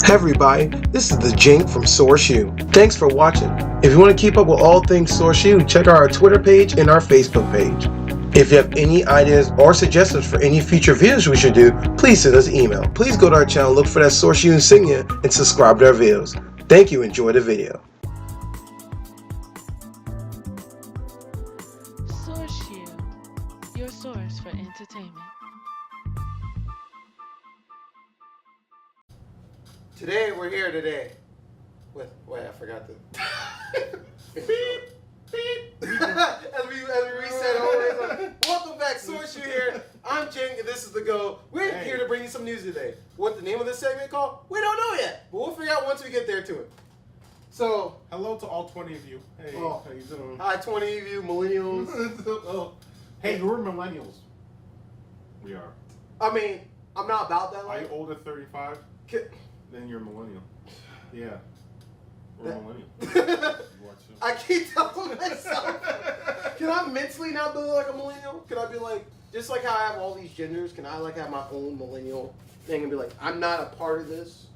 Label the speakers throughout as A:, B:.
A: Hey everybody, this is the Jank from Source U. Thanks for watching. If you want to keep up with all things Source U, check out our Twitter page and our Facebook page. If you have any ideas or suggestions for any future videos we should do, please send us an email. Please go to our channel, look for that Source U insignia, and subscribe to our videos. Thank you, enjoy the video.
B: Source U, your source for entertainment.
A: Today, we're here today with, wait, I forgot the... beep, beep. as we reset always, welcome back, Source U here. I'm Jank and this is the Goat. We're here to bring you some news today. What the name of this segment called? We don't know yet, but we'll figure out once we get there to it. So,
C: hello to all 20 of you. Hey, how you doing?
A: Hi, 20 of you millennials.
C: Oh, hey, we're millennials. We are.
A: I mean, I'm not about that
C: Are
A: life.
C: you older 35? Then you're a millennial. Yeah. We're a millennial.
A: I keep telling myself, can I mentally not be like a millennial? Can I be like, just like how I have all these genders, can I like have my own millennial thing and be like, I'm not a part of this?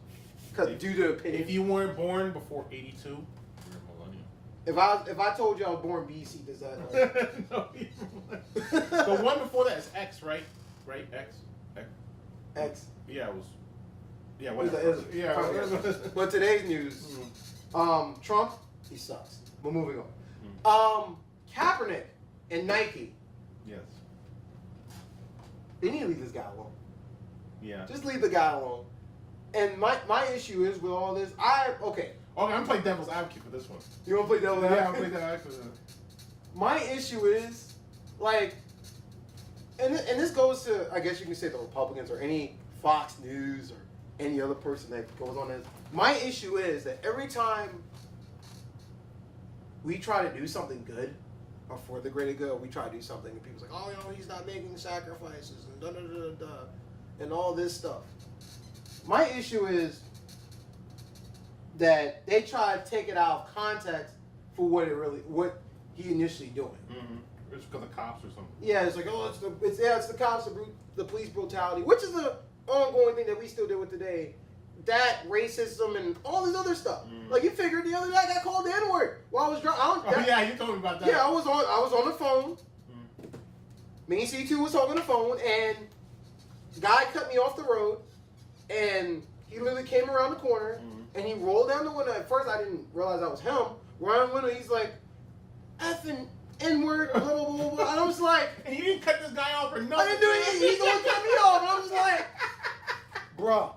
A: Because due to opinion.
C: If you weren't born before 82, you're a millennial.
A: If I told you I was born BC, does that like...
C: No, the one before that is X, right? Right? X?
A: X.
C: Yeah, it was... Yeah,
A: But today's news, Trump, he sucks. We're moving on. Kaepernick and Nike.
C: Yes.
A: They need to leave this guy alone.
C: Yeah.
A: Just leave the guy alone. And my issue is with all this, okay,
C: I'm playing devil's advocate for this one.
A: you want to play devil's advocate?
C: Yeah, I'm playing devil's advocate for this.
A: My issue is, like, and this goes to, I guess you can say the Republicans or any Fox News or any other person that goes on this. My issue is that every time we try to do something good or for the greater good, or we try to do something and people's like, oh, you know, he's not making sacrifices and da-da-da-da-da and all this stuff. My issue is that they try to take it out of context for what he initially doing.
C: Mm-hmm. It's because of cops or something.
A: Yeah, it's like, oh, it's the cops, the police brutality, which is the ongoing thing that we still deal with today. That racism and all this other stuff. Like, you figured the other day I got called the N-word while I was driving.
C: Yeah, you told me about that.
A: Yeah, I was on the phone. Me and C2 was talking on the phone, and the guy cut me off the road, and he literally came around the corner, and he rolled down the window. At first, I didn't realize that was him. Around the window, he's like, effing N-word, blah, blah, blah, blah. And I was like...
C: And you didn't cut this guy off for nothing.
A: I didn't do anything. He's the one cut me off. And I was like... Bruh.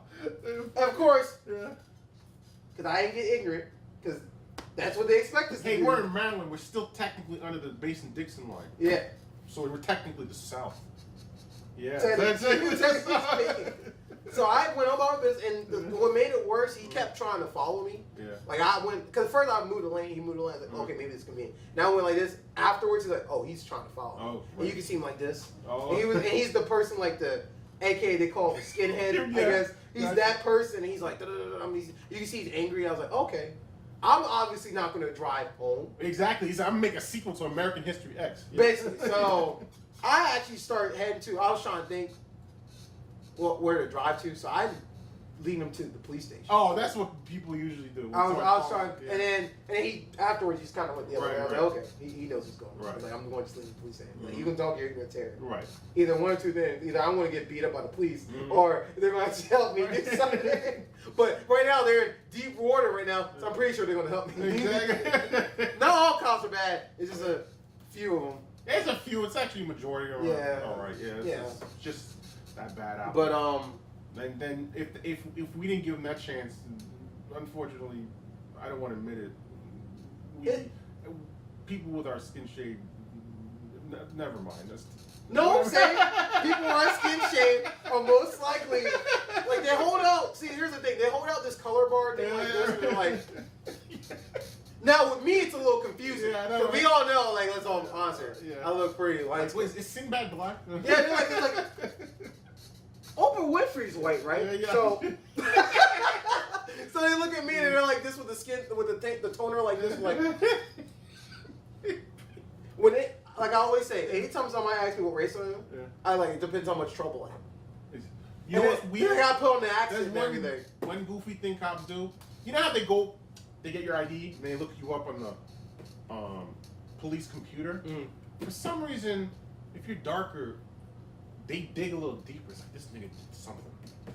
A: Of course, because I ain't get ignorant, because that's what they expect us to do.
C: Hey, we're in Maryland. We're still technically under the Basin-Dixon line.
A: Yeah.
C: So we're technically the South. Yeah.
A: So I went about this, and what made it worse, he kept trying to follow me.
C: Yeah.
A: Like, I went, because first I moved the lane, he moved the lane. I was like, okay, maybe this is convenient. Now I went like this. Afterwards, he's like, oh, he's trying to follow me.
C: Oh, right.
A: And you can see him like this.
C: Oh.
A: And he's the person like the... AKA they call him skinhead, I guess. He's that person, and he's like, I mean, you can see he's angry. I was like, okay, I'm obviously not going to drive home.
C: Exactly. He's like, I'm going to make a sequel to American History X. Yeah.
A: Basically. So I actually started heading to, I was trying to think where to drive to, so I lead him to the police station.
C: Oh, that's what people usually do.
A: I was trying, yeah. and then he afterwards he's kind of went the other way. I was like, okay, he knows what's going on.
C: Right.
A: He's like, I'm going to leave the police station. Like, you can talk your ignorant terror.
C: Right.
A: Either one or two things. Either I'm going to get beat up by the police, or they're going to help me get something. But right now they're in deep water right now, so I'm pretty sure they're going to help me.
C: Exactly.
A: Not all cops are bad. It's just a few of them.
C: There's a few. It's actually a majority.
A: Yeah.
C: All right. Yeah. It's just that bad out.
A: But
C: And then if we didn't give him that chance, unfortunately, I don't want to admit it. People with our skin shade, never mind.
A: No, I'm saying people who are skin shade are most likely like they hold out. See, here's the thing: they hold out this color bar thing like this, and they're like. Now with me, it's a little confusing. Yeah, I know, right? We all know, like, let's all be honest here. Yeah. I look pretty light.
C: Wait, is Sinbad black?
A: Yeah, they're like. Oprah Winfrey's white, right?
C: Yeah.
A: So, so they look at me and they're like this with the skin, with the toner like this, like. When it, like I always say, anytime somebody asks me what race I am, I like it depends how much trouble I am.
C: You know what's weird?
A: They got put on the
C: There's
A: accent and everything.
C: one goofy thing cops do. You know how they get your ID and they look you up on the police computer?
A: Mm.
C: For some reason, if you're darker, they dig a little deeper. It's like, this nigga did something.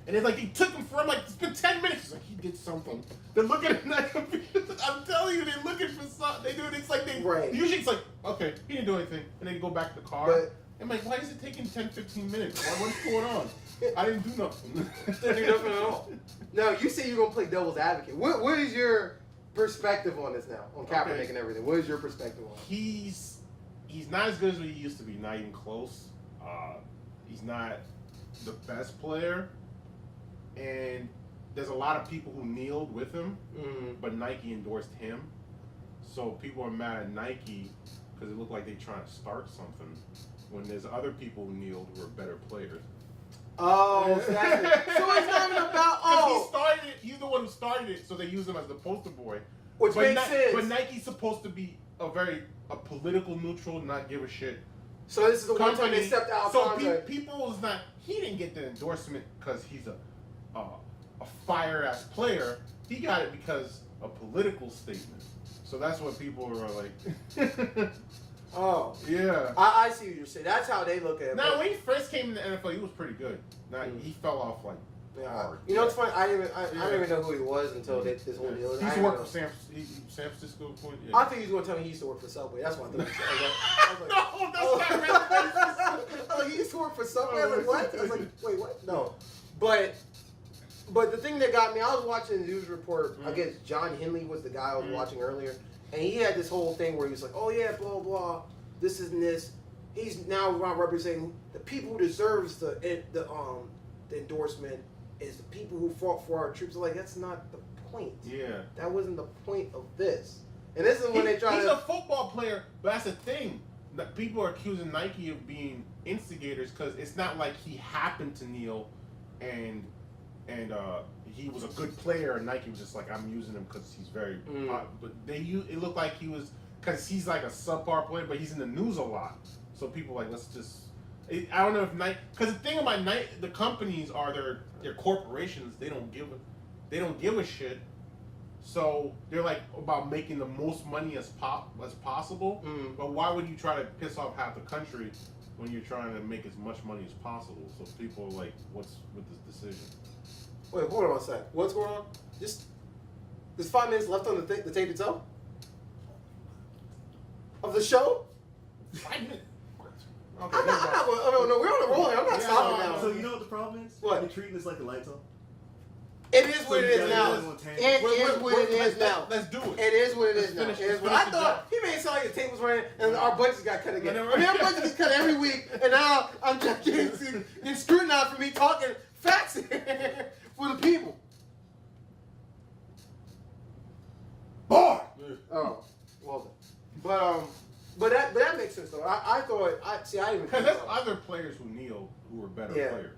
C: And it's like, they took him for, I'm like, it's been 10 minutes. It's like, he did something. They're looking at that computer. I'm telling you, they're looking for something. They do it. It's like usually it's like, okay, he didn't do anything. And then you go back to the car.
A: But,
C: I'm like, why is it taking 10, 15 minutes? What's going on? I didn't do nothing.
A: didn't do nothing at all. Now, you say you're going to play devil's advocate. What is your perspective on this now? On Kaepernick and everything. What is your perspective on it?
C: He's not as good as what he used to be. Not even close. He's not the best player. And there's a lot of people who kneeled with him, but Nike endorsed him. So people are mad at Nike because it looked like they're trying to start something when there's other people who kneeled who are better players.
A: Oh, so that's it. So it's not even about,
C: he started it. He's the one who started it, so they use him as the poster boy.
A: Which makes sense.
C: But Nike's supposed to be a political neutral, not give a shit.
A: So this is the one time they stepped out of contract.
C: People is not. He didn't get the endorsement because he's a fire ass player. He got it because a political statement. So that's what people are like.
A: Oh.
C: Yeah.
A: I see what you're saying. That's how they look at it.
C: Now, when he first came in the NFL, he was pretty good. Now, he fell off like hard.
A: You know what's funny? I didn't even know who he was until this whole deal.
C: He used to work for San Francisco. Yeah.
A: I think he was going to tell me he used to work for Subway. That's what I thought.
C: No, that's not really.
A: Oh, he used to work for Subway? I was like, what? I was like, wait, what? No. But the thing that got me, I was watching the news report. I guess John Henley was the guy I was watching earlier. And he had this whole thing where he was like, oh yeah, blah, blah, this and this. He's now representing the people who deserves the endorsement is the people who fought for our troops. Like, that's not the point.
C: Yeah.
A: That wasn't the point of this. And this is when they try
C: He's a football player, but that's the thing. People are accusing Nike of being instigators because it's not like he happened to kneel and he was a good player and Nike was just like, I'm using him because he's very hot. But it looked like he was, because he's like a subpar player, but he's in the news a lot. So people are like, let's just, I don't know if Nike, because the thing about Nike, the companies are their corporations. They don't give a shit. So they're like about making the most money as possible. But why would you try to piss off half the country when you're trying to make as much money as possible? So people are like, what's with this decision?
A: Wait, hold on a sec. What's going on? There's 5 minutes left on the tape itself? Of the show?
C: 5 minutes? Okay,
A: I'm not, no, we're on the roll. I'm not stopping now.
D: So you know what the problem is?
A: What?
D: They're treating this like a light talk.
A: It is what it is now.
D: It
A: is what it is now.
C: Let's do it.
A: It is what it is now.
C: Finish
A: It is
C: it.
A: what I thought he made it sound like the tape was running and our budgets got cut again. I mean, our budget gets cut every week, and now I'm just getting scrutinized for me talking facts for the people.
C: Boy!
A: Oh, well done. But that makes sense though. I didn't.
C: Because there's other players who kneel who were better players.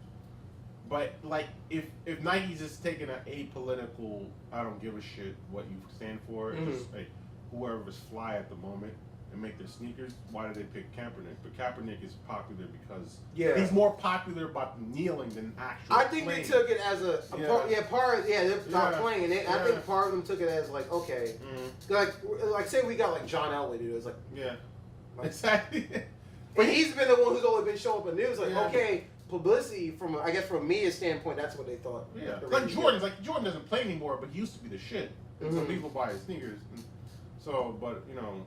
C: But like, if Nike's just taking an apolitical, I don't give a shit what you stand for, just like whoever's fly at the moment and make their sneakers. Why did they pick Kaepernick? But Kaepernick is popular because he's more popular about kneeling than actually.
A: I think they took it as they're not playing, and I think part of them took it as like, okay, like say we got like John Elway to do it. It's like
C: exactly.
A: But he's been the one who's always been showing up in news. Like, okay, publicity from a media standpoint, that's what they thought.
C: Yeah, like Jordan doesn't play anymore, but he used to be the shit. And so people buy his sneakers. So, but you know.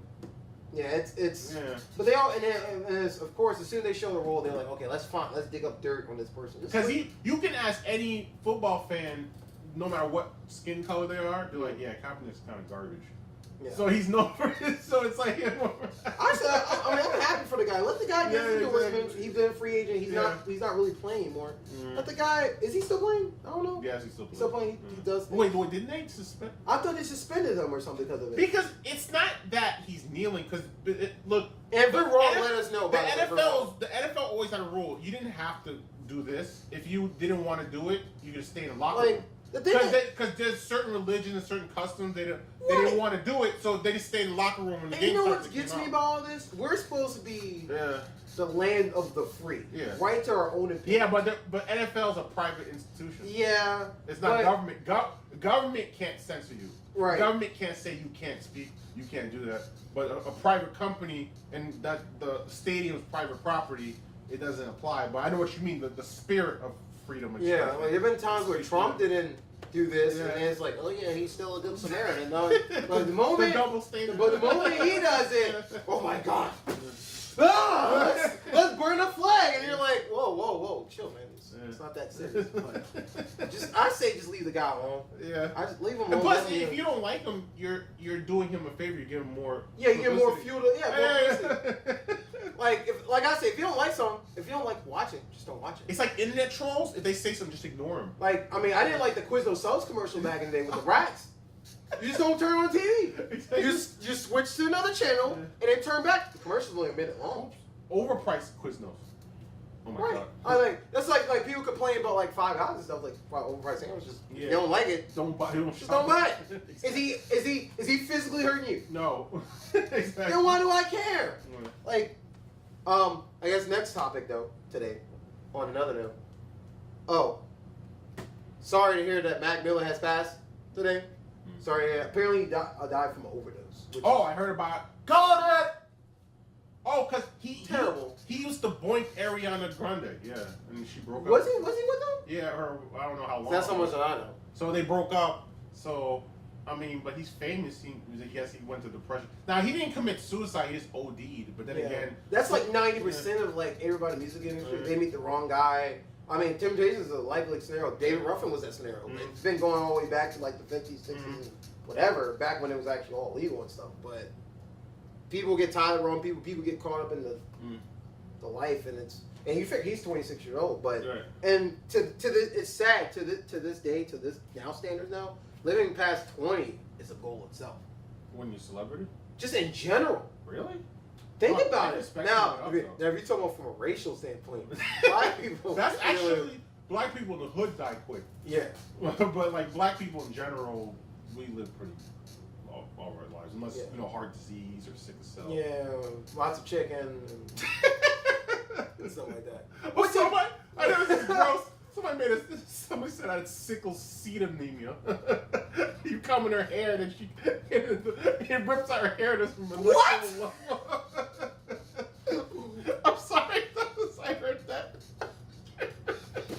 A: Yeah, it's. Yeah. But they all and it's, of course, as soon as they show the role, they're like, okay, let's dig up dirt on this person.
C: Because you can ask any football fan, no matter what skin color they are, they're like, yeah, Kaepernick's kind of garbage. Yeah. So he's known for it. So it's like.
A: I'm happy for the guy. Let the guy get his endorsement. He's been a free agent. He's not really playing anymore. Let the guy. Is he still playing? I don't know.
C: Yes, he's still playing.
A: He's still playing. He does.
C: Wait, didn't they suspend?
A: I thought they suspended him or something because of it.
C: Because it's not that he's kneeling. Because look.
A: And if we're wrong, let us know.
C: The NFL always had a rule. You didn't have to do this. If you didn't want to do it, you could stay in the locker room.
A: The thing is,
C: Because there's certain religions and certain customs they didn't want to do it, so they just stay in the locker room when the
A: and
C: game
A: you know
C: starts.
A: what gets me about all this? We're supposed to be
C: Yeah.
A: the land of the free.
C: Yeah.
A: Right to our own opinion.
C: Yeah, but NFL is a private institution.
A: Yeah.
C: It's not
A: but-
C: government. Government can't censor you.
A: Right.
C: Government can't say you can't speak, you can't do that. But a private company and that the stadium's private property, it doesn't apply. But I know what you mean. The spirit of freedom. And
A: Yeah,
C: stuff.
A: like there've been times where Trump didn't do this,
C: Yeah.
A: and it's like, oh yeah, he's still a good Samaritan. No, but the moment,
C: The double standard.
A: but the moment he does it, oh my God, let's burn a flag, and you're like, whoa, chill, man. It's not that serious. But I say just leave the guy alone.
C: Yeah.
A: I just leave him
C: And
A: alone.
C: plus,
A: Let him
C: if
A: do-
C: you don't like him, you're doing him a favor. You give him more.
A: yeah, you get more
C: publicity.
A: fuel. Yeah, more
C: Yeah.
A: publicity. Like I say, if you don't like something, if you don't like watching, just don't watch it.
C: It's like internet trolls. If they say something, just ignore them.
A: Like, I mean, I didn't like the Quiznos Subs commercial back in the day with the rats. You just don't turn on TV. You just switch to another channel and then turn back. The commercial's only a minute long.
C: Overpriced Quiznos. Oh my
A: Right.
C: god.
A: I think that's like people complain about like $5 and stuff like overpriced sandwiches. If you don't like it,
C: Don't buy.
A: just don't buy it. Is he physically hurting you?
C: No. Exactly.
A: Then why do I care?
C: Yeah.
A: Like, I guess next topic though today, on another note. Oh, sorry to hear that Mac Miller has passed today. Sorry, apparently he died from an overdose. which-
C: Oh, I heard about. God. Oh, cause he
A: Terrible.
C: He used to boink Ariana Grande. Yeah, and she broke
A: Was
C: up.
A: he with them?
C: Yeah, or I don't know how long.
A: That's how much that I know.
C: So they broke up. So, I mean, but he's famous. He went to depression. Now he didn't commit suicide. He just OD'd. But then again,
A: That's like 90% of like everybody in the music industry. They meet the wrong guy. I mean, Temptations is a likely scenario. David Ruffin was that scenario.
C: Mhm.
A: It's been going all the way back to like the 50s, 60s, and whatever, back when it was actually all legal and stuff. But people get tired of wrong people. People get caught up in the life, and you figure he's 26 years old. But
C: Right.
A: and to this, it's sad to this day, to this now standards now, living past 20 is a goal itself.
C: when you're a celebrity,
A: Just in general.
C: really?
A: Think
C: Well,
A: about
C: I
A: it.
C: respect
A: Now,
C: it
A: if
C: also.
A: you're talking about from a racial standpoint, black people.
C: That's
A: feel it.
C: actually black people in the hood die quick.
A: Yeah.
C: But like black people in general, we live pretty all right lives, unless
A: Yeah.
C: heart disease or sickle cell.
A: Yeah, lots of chicken and stuff like that.
C: Well, somebody, I know this is gross. Somebody said I had sickle seed anemia. You comb in her hair, and then it rips out her hair. And it's
A: What?
C: I'm sorry, I heard that.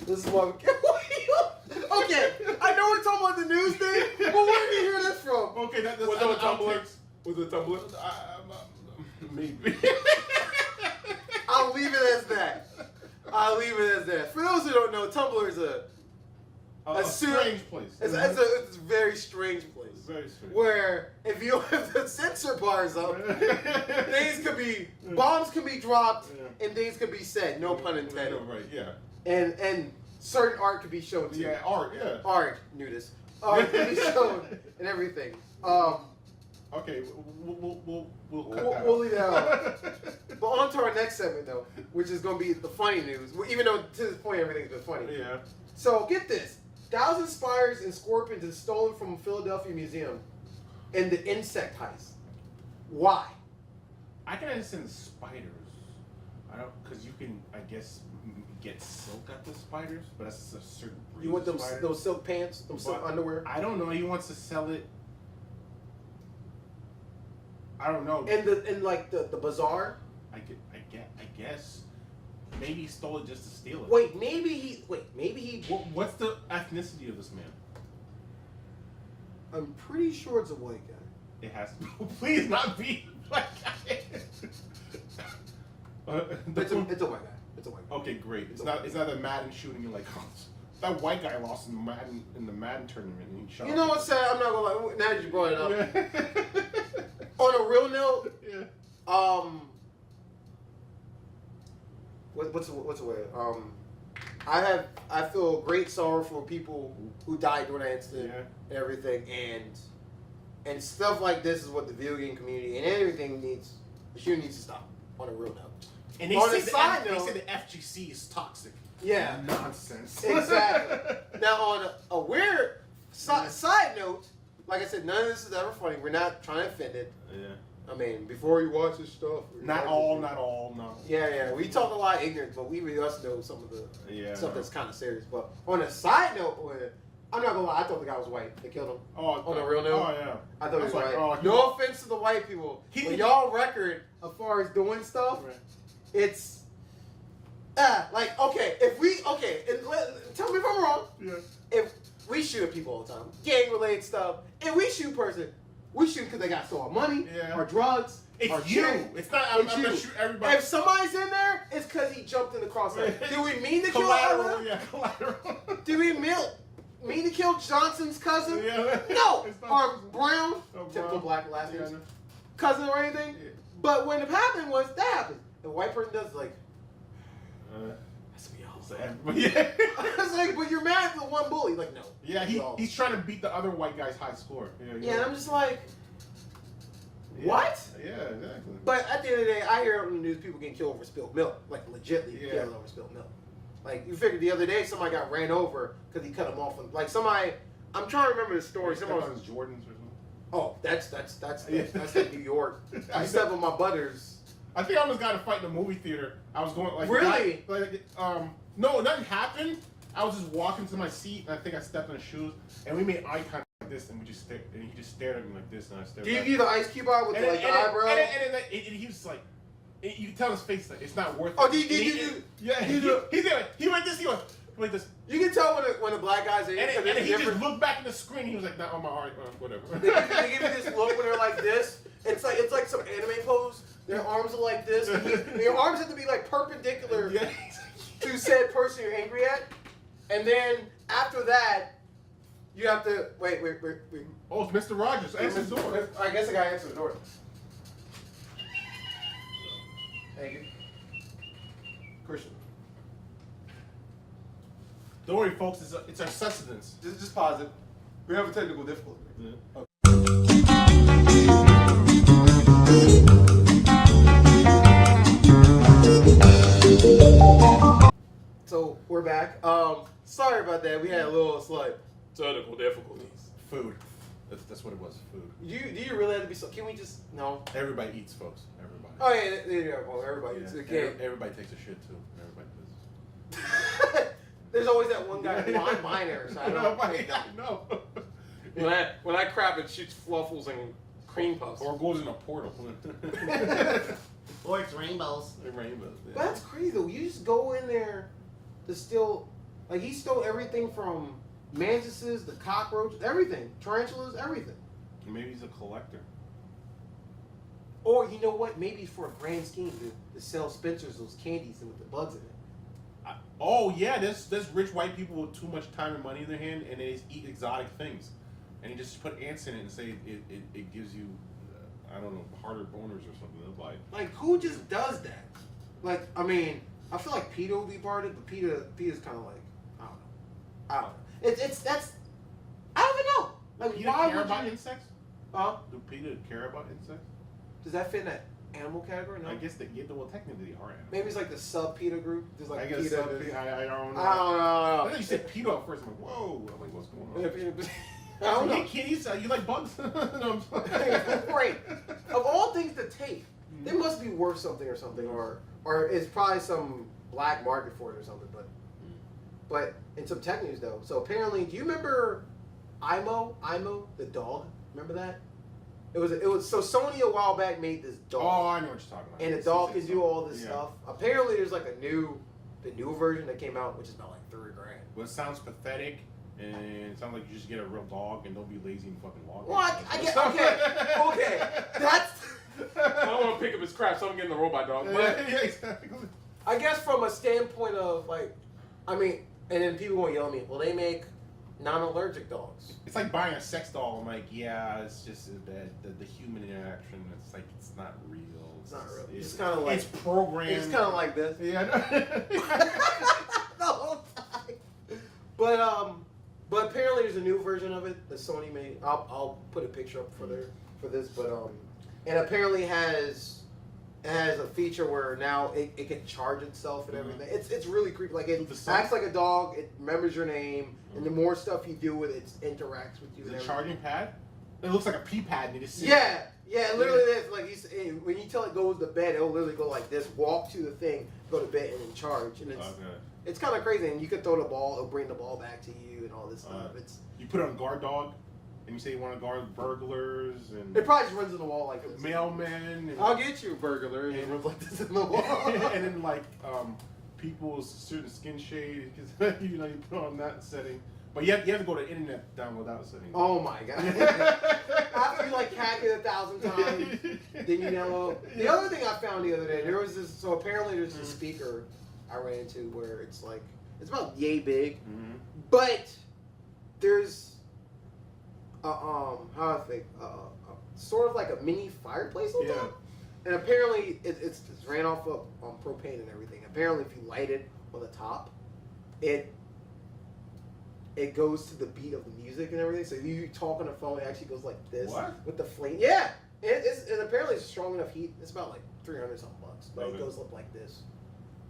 A: This is why we can't. Okay, I know we're talking about the news thing, but where did you hear this from?
C: Okay, that's
A: Was it a Tumblr? Was it a Tumblr?
C: Maybe.
A: I'll leave it as that. I'll leave it as that. For those who don't know, Tumblr is
C: A strange place.
A: It's a very strange place.
C: Very strange.
A: Where if you have the censor bars up, bombs can be dropped and things can be said. No pun intended.
C: Right, yeah.
A: And certain art could be shown too.
C: Yeah, art, yeah.
A: Art, nudist. Art can be shown and everything.
C: Okay, we'll cut
A: We'll
C: that
A: leave that out. But on to our next segment though, which is going to be the funny news. Even though to this point everything's been funny.
C: Yeah.
A: So get this: 1,000 spiders and scorpions is stolen from a Philadelphia museum in the insect heist. Why?
C: I can understand the spiders. I don't, because you can, I guess, get silk at the spiders, but that's a certain breed.
A: You want
C: of spider.
A: those silk pants, those silk
C: But
A: underwear,
C: I don't know. He wants to sell it. I don't know.
A: in like the bazaar.
C: I guess. Maybe he stole it just to steal it.
A: Maybe he.
C: What's the ethnicity of this man?
A: I'm pretty sure it's a white guy.
C: It has to. Please not be black guy.
A: It's a white guy. It's a white guy.
C: Okay, great. It's not a Madden shooting. You're like, oh, that white guy lost in the Madden tournament and he shot.
A: You know what's sad? I'm not gonna lie. Now that you brought it up.
C: Yeah.
A: On a real note,
C: Yeah.
A: what's the word? I feel great sorrow for people who died during that incident and everything, and stuff like this is what the video game community and everything needs. The shooting needs to stop. On a real note.
C: And they
A: On
C: say
A: the side
C: they
A: note-
C: say the FGC is toxic.
A: Yeah.
C: Nonsense.
A: Exactly. Now, on a weird side note, like I said, none of this is ever funny. We're not trying to offend it.
C: Yeah.
A: I mean, before you watch this stuff.
C: Not all, no.
A: Yeah. We talk a lot of ignorance, but we really us know some of the stuff that's kind of serious. But on a side note, I'm not gonna lie, I thought the guy was white. They killed him. On the real note.
C: Oh yeah.
A: I thought he was
C: like,
A: white. No offense to the white people, but y'all record as far as doing stuff, it's like and tell me if I'm wrong.
C: Yeah.
A: If we shoot at people all the time, gang related stuff, and we shoot we shoot because they got stolen money or drugs.
C: It's
A: or
C: you.
A: children.
C: It's not. I'm gonna shoot everybody.
A: If somebody's in there, it's because he jumped in the crossfire. Do we mean to kill
C: collateral? Yeah, collateral.
A: Do we mean to kill Johnson's cousin?
C: Yeah.
A: No. Or Brown, typical
C: Brown.
A: black last name,
C: Yeah,
A: cousin or anything. Yeah. But when it happened, that happened. The white person does like. That's me all.
C: Yeah.
A: I was like, but you're mad at the one bully. Like, no.
C: Yeah, he's trying to beat the other white guy's high score.
A: Yeah, and I'm just like, what?
C: Yeah, exactly.
A: But at the end of the day, I hear on the news people getting killed over spilled milk. Like, legitly killed over spilled milk. Like, you figured the other day somebody got ran over because he cut him off. Like, somebody, I'm trying to remember the story. Somebody
C: was Jordans or something.
A: Oh, that's in New York. I slept with my butters.
C: I think I almost got in a fight in the movie theater. I was going like
A: really?
C: No, nothing happened. I was just walking to my seat, and I think I stepped on his shoes, and we made eye contact like this, and we just stared, and he just stared at me like this, and I stared.
A: Did you give the ice cube out with the eyebrow?
C: And he was like, you can tell his face like it's not worth it.
A: Oh, did you?
C: Yeah, he went this, he went like this.
A: You can tell when a black guy's in,
C: and he just looked back at the screen. He was like, "Not on my heart, whatever."
A: They give you this look when they're like this. It's like some anime pose. Their arms are like this. Your arms have to be like perpendicular to said person you're angry at. And then after that, you have to wait.
C: Oh, it's Mr. Rogers. Answer the door.
A: I guess I gotta answer the door. Thank you, Christian.
C: Don't worry, folks. It's our sustenance.
A: Just pause it. We have a technical difficulty.
C: Yeah.
A: Okay. So we're back. Sorry about that. We had a little technical difficulties.
C: Food. That's what it was. Food.
A: Do you really have to be so? Can we just no?
C: Everybody eats, folks. Everybody.
A: Oh yeah. Well, everybody eats.
C: Everybody takes a shit too. Everybody does.
A: There's always that one guy. Well, I'm minor, so I don't know. When I crap, it shoots fluffles and cream puffs.
C: Or goes in a portal.
D: Or it's rainbows.
C: Rainbows. Yeah.
A: But that's crazy though. You just go in there to steal. Like he stole everything from mantises, the cockroaches, everything, tarantulas, everything.
C: Maybe he's a collector.
A: Or you know what? Maybe for a grand scheme to sell Spencer's those candies with the bugs in it.
C: Oh yeah, there's rich white people with too much time and money in their hand, and they just eat exotic things, and you just put ants in it and say it gives you, I don't know, harder boners or something.
A: Like who just does that? Like I mean, I feel like PETA would be part of it, but PETA's kind of like I don't know. That's I don't even know. Like
C: PETA
A: why
C: care
A: would
C: about
A: you?
C: insects? Do PETA care about insects?
A: Does that fit in that animal category? No.
C: I guess well technically they are animals.
A: Maybe it's like the sub PETA group. There's like
C: I guess
A: PETA.
C: I don't know.
A: I don't know.
C: I thought you said PETA at first. I'm like, whoa. I'm like, what's going on?
A: I don't know.
C: You kitties, you like bugs? No,
A: Great. Of all things to take, they must be worth something or something, or it's probably some black market for it or something. But in some tech news though, so apparently, do you remember Imo the dog? Remember that? It was so Sony a while back made this dog.
C: Oh, I know what you're talking about.
A: And the dog can do all this stuff. Apparently, there's like the new version that came out, which is about like $3,000.
C: Well, it sounds pathetic, and it sounds like you just get a real dog and don't be lazy and fucking log.
A: Well, I get okay. That's.
E: I don't want to pick up his crap, so I'm getting the robot dog. But
C: yeah, exactly.
A: I guess from a standpoint of like, I mean, and then people will yell at me. Well, they make non-allergic dogs.
C: It's like buying a sex doll. I'm like, yeah, it's just the human interaction. It's like it's not real.
A: It's not real. It's kind of like
C: it's programmed.
A: It's kind of like this.
C: Yeah.
A: The whole time. But apparently there's a new version of it that Sony made. I'll put a picture up for this, but and apparently has It has a feature where now it can charge itself and everything. It's really creepy. Like it
C: The
A: acts like a dog. It remembers your name, and the more stuff you do with it, it interacts with you.
C: Is
A: and
C: it a
A: everything.
C: charging pad? It looks like a pee pad. And you just sit.
A: Yeah, it literally is. Like when you tell it goes to bed, it'll literally go like this, walk to the thing, go to bed, and then charge. And it's kind of crazy. And you could throw the ball, it'll bring the ball back to you, and all this stuff.
C: You put it on guard dog, and you say you want to guard burglars and
A: It probably just runs in the wall like this.
C: mailmen. And,
A: I'll get you, burglar. And it runs like this in the wall.
C: and then like people's certain skin shade, because you put on that setting. But you have to go to the internet to download that setting.
A: Oh my god. After you like hack it 1,000 times, then you download. The other thing I found the other day, there was this. So apparently there's a speaker I ran into where it's like it's about yay big, but there's how I think sort of like a mini fireplace on top, and apparently it's ran off of propane and everything. Apparently, if you light it on the top, it goes to the beat of the music and everything. So if you talk on the phone, it actually goes like this with the flame. Yeah, and apparently it's strong enough heat. It's about like $300 something, but it goes up like this.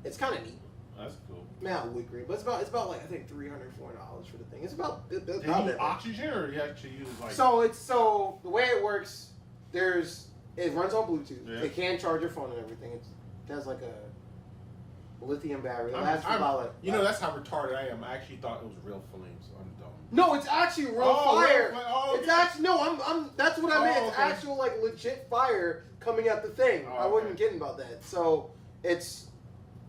A: It's kind of neat.
C: That's cool.
A: Now wood green, but it's about like I think $300, $400 for the thing. It's about
C: Do you
A: that
C: use
A: much.
C: oxygen or you actually use like?
A: So the way it works, it runs on Bluetooth.
C: Yeah.
A: It can charge your phone and everything. It has like a lithium battery. It lasts for about like.
C: That's how retarded I am. I actually thought it was real flames. I'm dumb.
A: No, it's actually real fire.
C: Real
A: It's actually I'm. That's what I meant. It's
C: okay.
A: actual like legit fire coming out the thing.
C: Oh,
A: I wasn't kidding about that. So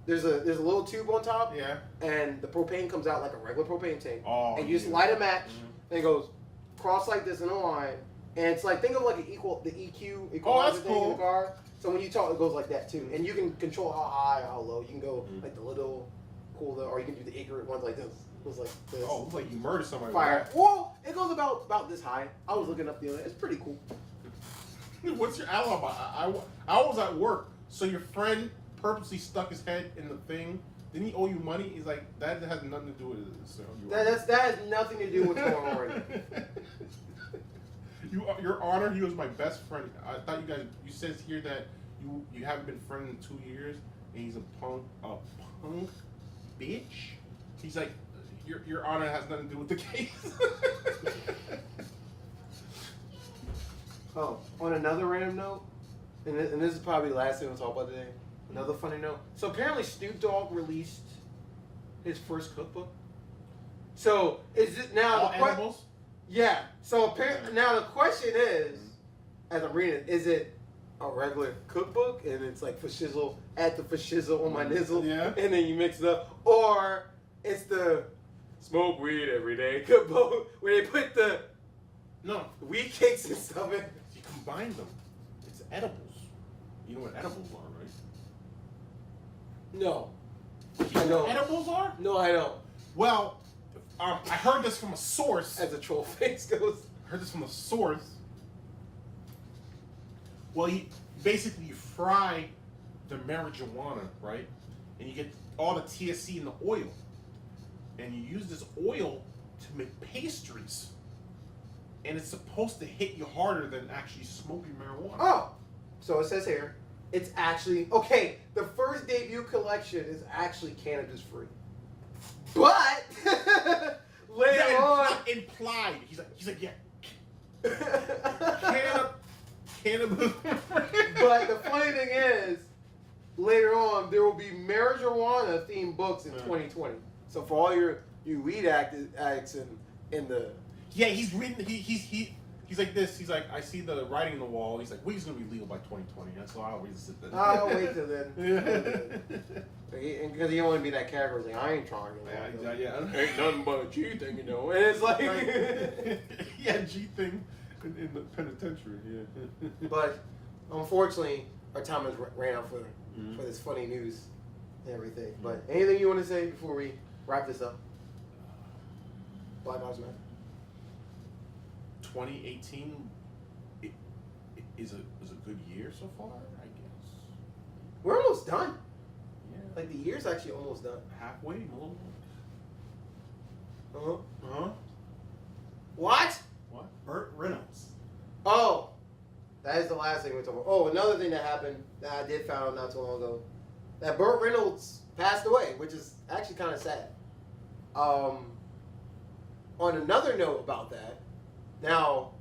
A: there's a little tube on top.
C: Yeah.
A: And the propane comes out like a regular propane tank.
C: Oh.
A: And you just light a match, and it goes cross like this in a line. And it's like think of like the EQ equalizer thing in the car. So when you talk, it goes like that too. And you can control how high, how low. You can go like the little cooler, or you can do the ignorant ones like this. It goes like this.
C: Oh, it's like you murdered somebody.
A: Fire. Well, it goes about this high. I was looking up the other. It's pretty cool.
C: What's your alibi? I was at work, so your friend purposely stuck his head in the thing. Didn't he owe you money? He's like, that has nothing to do with it. So
A: That has nothing to do with what's going on right now.
C: Your Honor, he was my best friend. I thought you says here that you haven't been friends in 2 years, and he's a punk bitch. He's like, your Honor has nothing to do with the case.
A: Oh, on another random note, and this is probably the last thing we'll talk about today. Another funny note. So apparently Snoop Dogg released his first cookbook. So is it now?
C: All animals?
A: Yeah. So apparently now the question is, as I'm reading it, is it a regular cookbook and it's like for shizzle, add the for shizzle on my nizzle, and then you mix it up, or it's the smoke weed every day cookbook where they put the wheat cakes and stuff in.
C: You combine them. It's edibles. You know what edibles are, right?
A: No.
C: You know what edibles are?
A: No, I don't.
C: Well, I heard this from a source.
A: As the troll face goes.
C: I heard this from a source. Well, you fry the marijuana, right? And you get all the THC in the oil. And you use this oil to make pastries. And it's supposed to hit you harder than actually smoking marijuana.
A: Oh, so it says here, it's actually, okay, the first debut collection is actually cannabis free. But, later on.
C: Implied. He's like, yeah. Cannabis.
A: But the funny thing is, later on, there will be marijuana themed books in 2020. So for all your weed addicts in the...
C: Yeah, he's reading, he's like this, he's like, I see the writing on the wall, he's like, weed's gonna be legal by 2020, that's why I'll read this.
A: I'll wait till then. Because he don't want to be that character, like, I ain't trying to.
C: Yeah.
A: Ain't nothing but a G thing, And it's like...
C: Yeah, G thing in the penitentiary, yeah.
A: But, unfortunately, our time has ran out for this funny news and everything. But anything you want to say before we wrap this up? Black Lives Matter.
C: 2018 is a good year so far, I guess.
A: We're almost done.
C: Yeah.
A: Like the year's actually almost done.
C: Halfway, a little
A: Uh-huh.
C: Uh-huh.
A: What?
C: What?
D: Burt Reynolds.
A: Oh. That that's the last thing we're talking about. Oh, another thing that happened that I did find out not too long ago, that Burt Reynolds passed away, which is actually kind of sad. On another note about that, now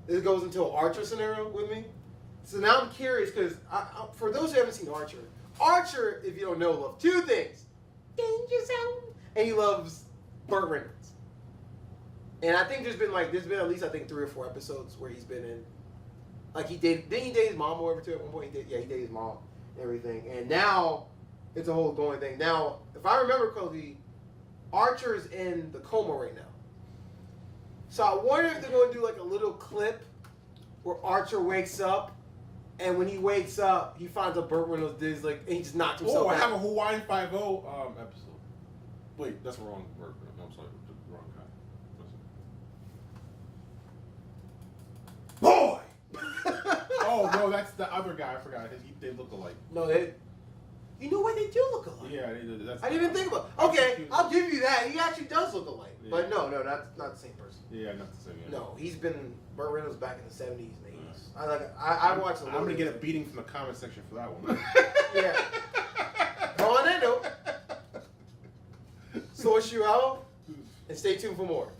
A: this goes into an Archer scenario with me. So now I'm curious because for those who haven't seen Archer, if you don't know, loves two things: Danger Zone, and he loves Burt Reynolds. And I think there's been at least 3 or 4 episodes where he's been in. Like he did his mom over to at one point. He dated his mom and everything. And now it's a whole going thing. Now, if I remember correctly, Archer's in the coma right now. So I wonder if they're going to do like a little clip where Archer wakes up, and when he wakes up, he finds out Burt Reynolds did and he just knocked himself out.
C: I have a Hawaiian 5-0 episode. Wait, that's the wrong word. No, I'm sorry, the wrong guy. Boy! Oh no, that's the other guy. I forgot. They look alike.
A: No, you know what? They do look alike.
C: Yeah, they do.
A: I didn't even think about it. Okay, I'll give you that. He actually does look alike. Yeah. But no, that's not the same person.
C: Yeah, not the same. Yeah.
A: No, he's been Burt Reynolds back in the 70s and 80s. I watched.
C: I'm gonna get a beating from the comment section for that one.
A: Yeah. On that note, source you out and stay tuned for more.